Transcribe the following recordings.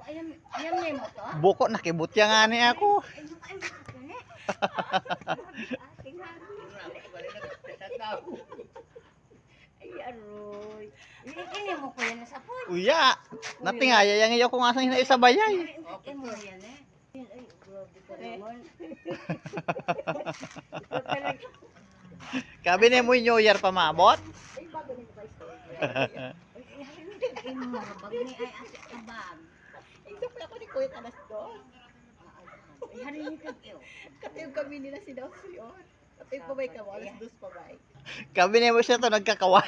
Ayan, ayan mo to? Buko nakibutya nga ni ako. Ay, aroy. Ini mo ko yan sa poy. Uya. Natingaya yang iyo ko nga sa hinaisabay. Ini mo yan eh. Ay, grabe ka naman. Kabi ni mo New Year pa maabot. Ay, bago ni pa istorya. Ay, mga bag ni ay asa kabag. Ito pa ako ni Kuya Alas 2. Ay, hari ni kag-iyo. Katayog kami nila si Dawsi on. Katayog pa ba ikaw? Alas 2 pa ba? Kabi ni mo siya to nagkakaway.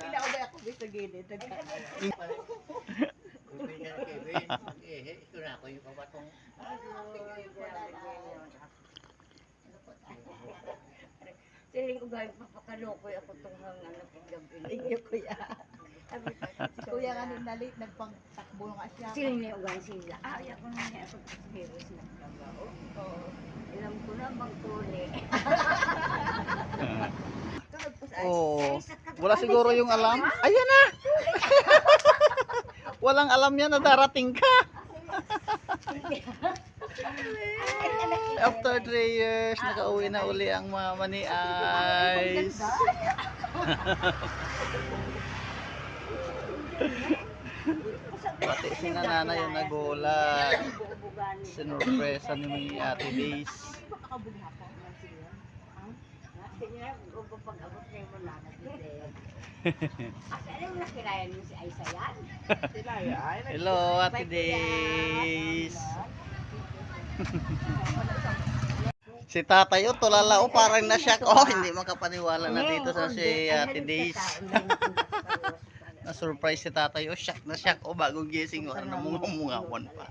Pinaubay ako dito gilid. Siling ugay papakalokoy ako tong hanga na paggabi. Thank you, Kuya. Si Kuya nga nung nalit, nagpangtakbo nga siya. Siling ni ugay sila. Ay, ako na niya ako virus na trabaho. Oo. Alam ko na magtuli. Tulog po sa Oh. Wala siguro yung alam. Ayan na. Walang alam yan na darating ka. After 3 years, nakauwi na uli ang mama ni Ice. Pati si nanay yung nagulat. Sinurpresa ni Ate Days. Makakabughapon lang siya. Sige, pag-abot na yung mga Asa alam na kirayan mo si Aisa yan? Sila yan. Hello, Ate Days. Si tatay o, tulala o, parang na-shock. Oh, hindi makapaniwala na dito sa si Ate Days. Na-surprise si tatay o, shock na shock o, bagong gising o, ano munga-mungawan pa.